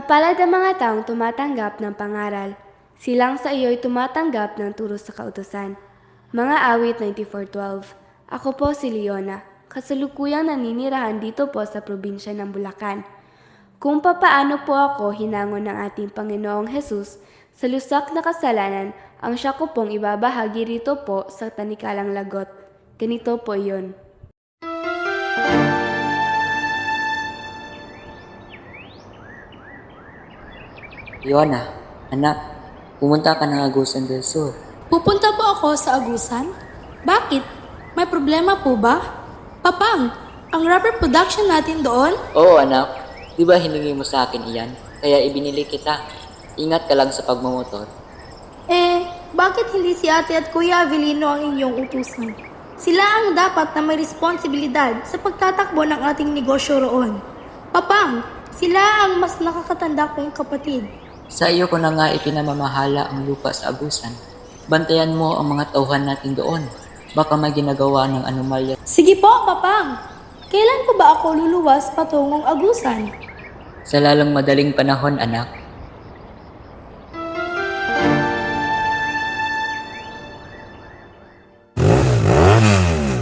Mapalad ang mga taong tumatanggap ng pangaral. Silang sa iyo'y tumatanggap ng turo sa kautusan. Mga awit 94:12. Ako po si Leona, kasalukuyang naninirahan dito po sa probinsya ng Bulacan. Kung papaano po ako hinangon ng ating Panginoong Hesus sa lusak na kasalanan, ang siya ko pong ibabahagi rito po sa Tanikalang Lagot. Ganito po iyon. Leona, anak, pumunta ka ng Agusan del Sur. Pupunta po ako sa Agusan? Bakit? May problema po ba? Papang, ang rubber production natin doon? Oo anak, di ba hiningi mo sa akin iyan? Kaya ibinili kita. Ingat ka lang sa pagmamotor. Bakit hindi si ate at kuya Avelino ang inyong utusan? Sila ang dapat na may responsibilidad sa pagtatakbo ng ating negosyo roon. Papang, sila ang mas nakakatanda kong kapatid. Sa iyo ko na nga ipinamamahala ang lupa sa Agusan. Bantayan mo ang mga tauhan natin doon. Baka may ginagawa ng anomalya. Sige po, Papang. Kailan po ba ako luluwas patungong Agusan? Sa lalong madaling panahon, anak.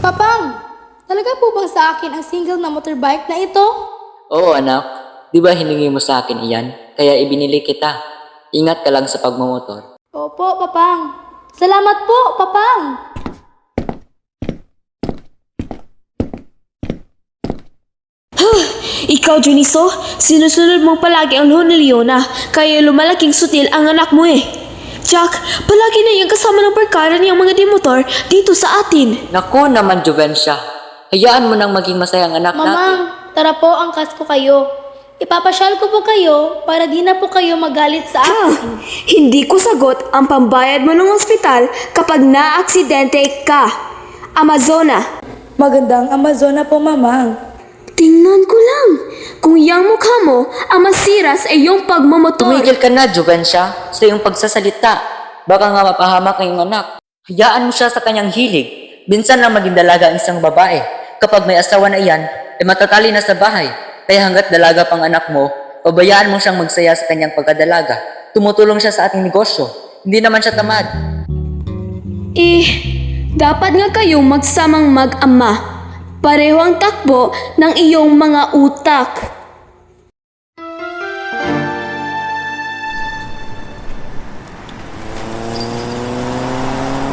Papang, talaga po ba sa akin ang single na motorbike na ito? Oo anak, di ba hiningi mo sa akin iyan? Kaya ibinili kita. Ingat ka lang sa pagmamotor. Opo, Papang. Salamat po, Papang. Ikaw, Juniso, sinusunod mo palagi ang lihon ni Leona, kaya lumalaking sutil ang anak mo eh. Jack, palagi na yung kasama ng barkada niyang mga demotor dito sa atin. Naku naman, Juvencia. Hayaan mo nang maging masayang anak natin. Mamang, tara po, angkas ko kayo. Ipapasyal ko po kayo para di na po kayo magalit sa akin. Hindi ko sagot ang pambayad mo ng ospital kapag na-aksidente ka. Amazona. Magandang Amazona po, Mamang. Tingnan ko lang kung yang mukha mo ang masira sa iyong pagmamotor. Tumigil ka na, Juvencia, sa iyong pagsasalita. Baka nga mapahamak ang iyong anak. Hayaan mo siya sa kanyang hilig. Minsan lang maging dalaga ang isang babae. Kapag may asawa na iyan, ay matatali na sa bahay. Kaya hanggat dalaga pang anak mo, pabayaan mo siyang magsaya sa kanyang pagkadalaga. Tumutulong siya sa ating negosyo. Hindi naman siya tamad. Dapat nga kayong magsamang mag-ama. Pareho ang takbo ng iyong mga utak.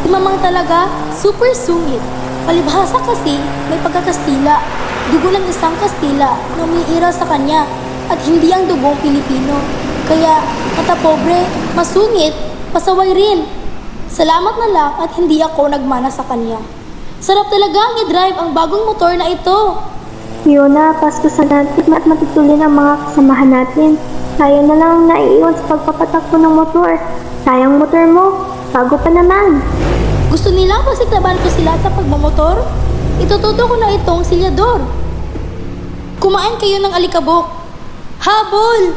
Si Mamang talaga, super sungit. Palibhasa kasi may pagkakastila. Dugo ng isang Kastila na umiiral sa kanya at hindi ang dugong Pilipino. Kaya matapobre, masungit, pasaway rin. Salamat na lang at hindi ako nagmana sa kanya. Sarap talaga ang i-drive ang bagong motor na ito. Leona, pastusan natin at matutulin ang mga kasamahan natin. Tayo na lang ang naiiwan sa pagpapatakbo ng motor. Sayang motor mo, bago pa naman. Gusto nilang pasiklaban ko sila sa pagmamotor? Itututo ko na itong silyador. Kumain kayo ng alikabok. Habol!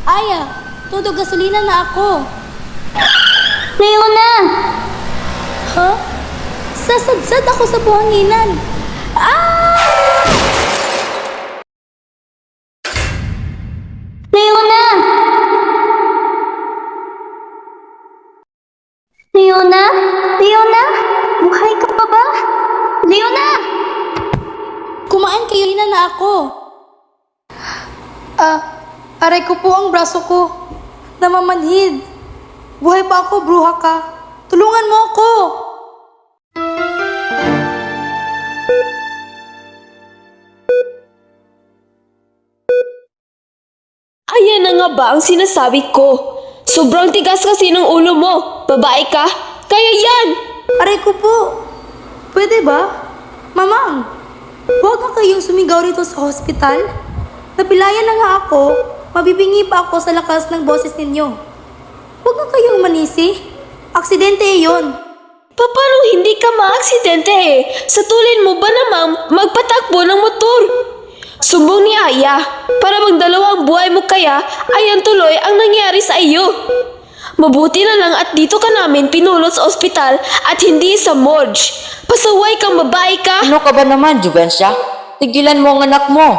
Aya, todo gasolina na ako. Leona! Ha? Sasadsad ako sa buhanginan. Ah! Leona! Leona? Leona? Buhay ka pa ba? Leona! Kumain kayo na ako. Aray ko po ang braso ko. Namamanhid. Buhay pa ako, bruha ka. Tulungan mo ako. Ayan na nga ba ang sinasabi ko? Sobrang tigas kasi ng ulo mo. Babae ka? Kaya yan! Aray ko po. Pwede ba? Mamang, huwag na kayong sumigaw rito sa hospital. Napilayan na nga ako. Mabibingi pa ako sa lakas ng boses ninyo. Huwag na kayong manisi. Aksidente yun. Paano hindi ka maaksidente eh? Sa tulin mo ba namang magpatakbo ng motor? Sumbong ni Aya, para magdalawang buhay mo kaya ayan tuloy ang nangyari sa iyo. Mabuti na lang at dito ka namin pinulot sa ospital at hindi sa morgue. Pasaway kang babae ka. Ano ka ba naman, Juvencia? Tigilan mo ang anak mo.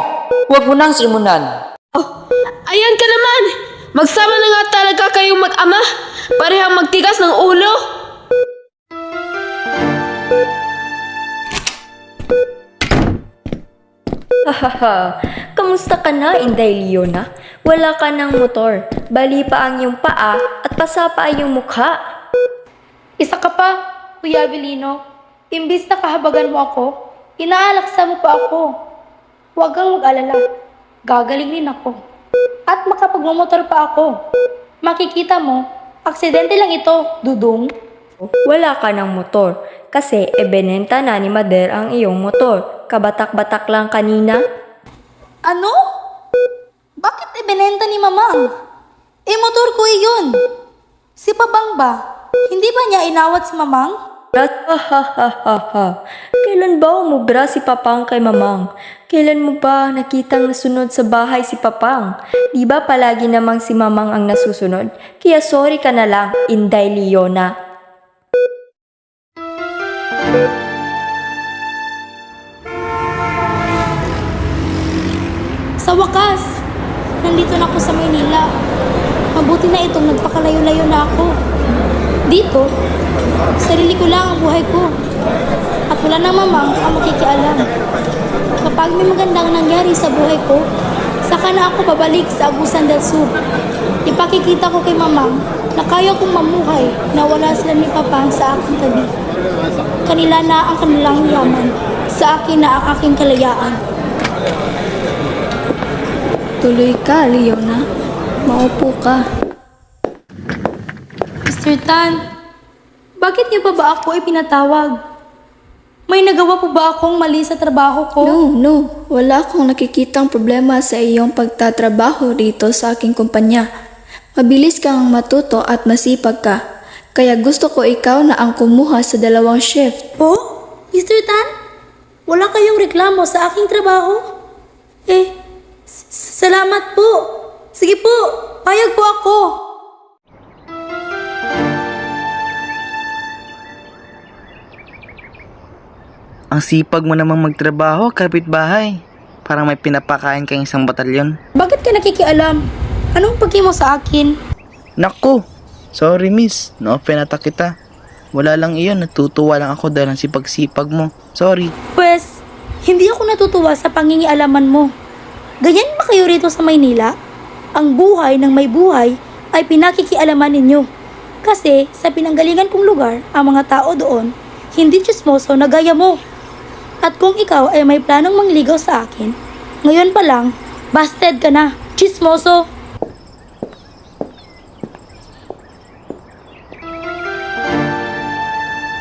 Huwag mo nang sirmunan. Ayan ka naman. Magsama na nga talaga kayong mag-ama. Parehang magtigas ng ulo. Hahaha, kamusta ka na, Inday Leona? Wala ka ng motor, bali pa ang iyong paa at pasa pa ang iyong mukha. Isa ka pa, Kuya Avelino. Imbis na kahabagan mo ako, inaalaksa mo pa ako. Huwag kang mag-alala. Gagaling din ako. At makapagmamotor pa ako. Makikita mo, aksidente lang ito, Dudong. Wala ka ng motor kasi ebenenta na ni Mader ang iyong motor. Kabatak-batak lang kanina. Ano? Bakit ibinenta ni Mamang? Motor ko iyon. Si Pabang ba? Hindi ba niya inawat si Mamang? Hahaha. Kailan ba umubra si Papang kay Mamang? Kailan mo ba nakitang nasunod sa bahay si Papang? Di ba palagi namang si Mamang ang nasusunod? Kaya sorry ka na lang, Inday Leona. Sa wakas, nandito na ako sa Maynila. Mabuti na itong nagpakalayo-layo na ako. Dito, sarili ko lang ang buhay ko. At wala na Mamang ang makikialam. Kapag may magandang nangyari sa buhay ko, saka na ako babalik sa Agusan del Sur. Ipakikita ko kay Mamang na kaya kong mamuhay na wala sila ni Papang sa aking tabi. Kanila na ang kanilang yaman, sa akin na ang aking kalayaan. Tuloy ka, Leona. Maupo ka. Mr. Tan, bakit niyo pa ba ako ipinatawag? May nagawa po ba akong mali sa trabaho ko? No. Wala akong nakikitang problema sa iyong pagtatrabaho dito sa aking kumpanya. Mabilis kang matuto at masipag ka. Kaya gusto ko ikaw na ang kumuha sa 2 shift. Po? Mr. Tan? Wala kayong reklamo sa aking trabaho? Salamat po. Sige po, payag po ako. Ang sipag mo namang magtrabaho, kapitbahay. Parang may pinapakain kang isang batalyon. Bakit ka nakikialam? Anong pagi mo sa akin? Naku! Sorry miss, na-offend ata kita. Wala lang iyon, natutuwa lang ako dahil ang sipag-sipag mo. Sorry. Pwes, hindi ako natutuwa sa pangingialaman mo. Ganyan ba kayo rito sa Maynila? Ang buhay ng may buhay ay pinakikialaman ninyo. Kasi sa pinanggalingan kong lugar, ang mga tao doon, hindi chismoso na gaya mo. At kung ikaw ay may planong mangligaw sa akin, ngayon pa lang, busted ka na, chismoso.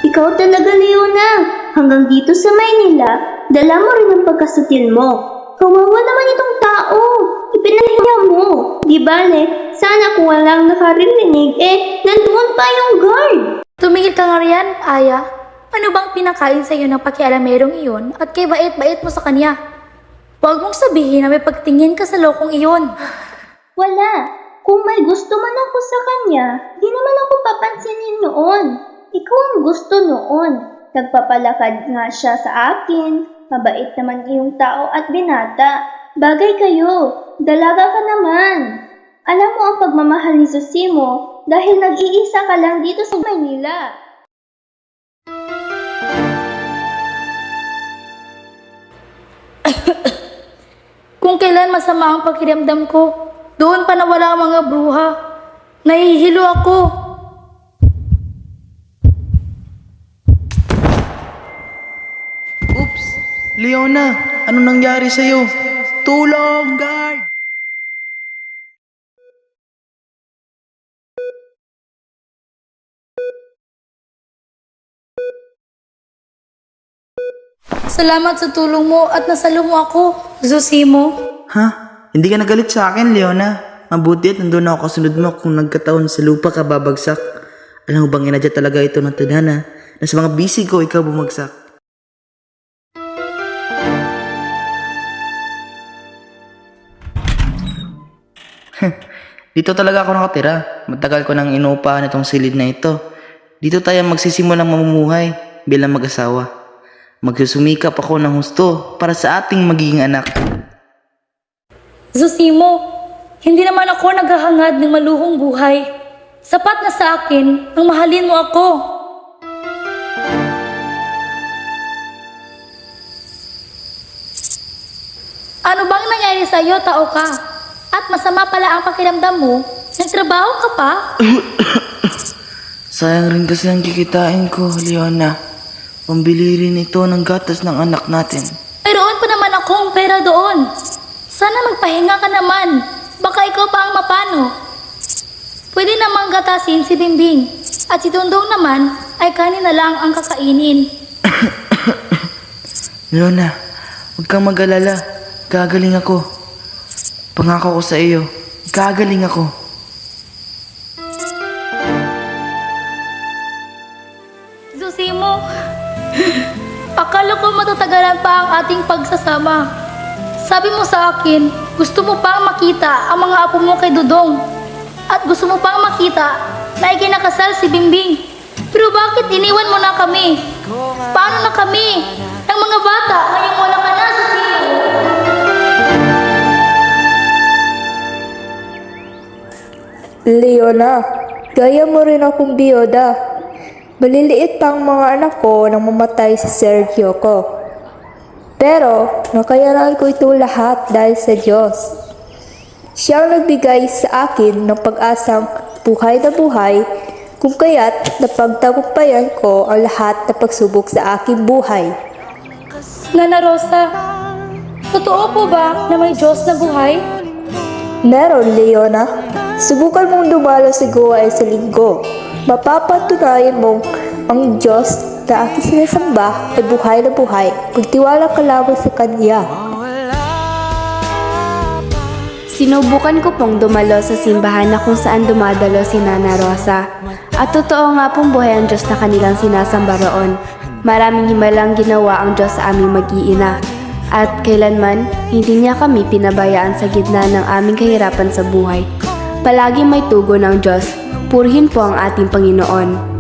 Ikaw talaga, Leona. Hanggang dito sa Maynila, dala mo rin ang pagkasutil mo. Kawawa naman itong tao. Ipinahiya mo. Di bale, sana kung walang nakaririnig, nandoon pa yung guard. Tumigil ka nga riyan, Aya. Ano bang pinakain sa iyo ng pakialamerong iyon at kay bait-bait mo sa kanya? Huwag mong sabihin na may pagtingin ka sa lokong iyon. Wala. Kung may gusto man ako sa kanya, di naman ako papansinin noon. Ikaw ang gusto noon. Nagpapalakad nga siya sa akin. Mabait naman iyong tao at binata. Bagay kayo. Dalaga ka naman. Alam mo ang pagmamahal ni Zosimo dahil nag-iisa ka lang dito sa Maynila. Kung kailan masama ang pakiramdam ko, doon pa nawala ang mga bruha. Nahihilo ako. Oops! Leona, ano nangyari sa'yo? Tulong, guard! Salamat sa tulong mo at nasalo mo ako, Zosimo. Ha? Hindi ka nagalit sa akin, Leona. Mabuti at nandun ako kasunod mo kung nagkataon sa lupa ka babagsak. Alam mo bang inadya talaga ito ng tadhana na sa mga bisig ko ikaw bumagsak. Dito talaga ako nakatira. Matagal ko nang inuupahan itong silid na ito. Dito tayo magsisimulang mamumuhay bilang mag-asawa. Magsusumikap ako ng husto para sa ating magiging anak. Zosimo, Hindi naman ako naghahangad ng maluhong buhay. Sapat na sa akin ang mahalin mo ako. Ano bang nangyari sa iyo, tao ka? At masama pala ang pakiramdam mo? Nagtrabaho ka pa? Sayang rin kasi ang kikitain ko, Leona. Pambili rin ito ng gatas ng anak natin. Mayroon pa naman akong pera doon. Sana magpahinga ka naman. Baka ikaw pa ang mapano. Pwede namang gatasin si Bimbing. At si Dondong naman ay kanin na lang ang kakainin. Leona, huwag kang mag-alala. Gagaling ako. Pangako ko sa iyo, gagaling ako. Zosimo, akala ko matatagalan pa ang ating pagsasama. Sabi mo sa akin, gusto mo pang makita ang mga apo mo kay Dudong. At gusto mo pang makita na ikinakasal si Bimbing. Pero bakit iniwan mo na kami? Paano na kami? Ang mga bata, ngayong wala ka na, Zosimo. Leona, gaya mo rin akong biyoda. Maliliit pa ang mga anak ko nang mamatay si Sergio ko. Pero, nakayanan ko ito lahat dahil sa Diyos. Siya ang nagbigay sa akin ng pag-asang buhay na buhay, kung kaya't napagtagumpayan ko ang lahat na pagsubok sa aking buhay. Nana Rosa, totoo po ba na may Diyos na buhay? Meron, Leona. Subukan mong dumalo sa gawain sa linggo. Mapapatunayan mong ang Diyos na aking sinasamba ay buhay na buhay. Pagtiwala ka lamang sa Kanya. Sinubukan ko pong dumalo sa simbahan na kung saan dumadalo si Nana Rosa. At totoo nga pong buhay ang Diyos na kanilang sinasamba roon. Maraming himalang ginawa ang Diyos sa aming mag-iina. At kailanman, hindi niya kami pinabayaan sa gitna ng aming kahirapan sa buhay. Palagi may tugon ng Diyos. Purihin po ang ating Panginoon.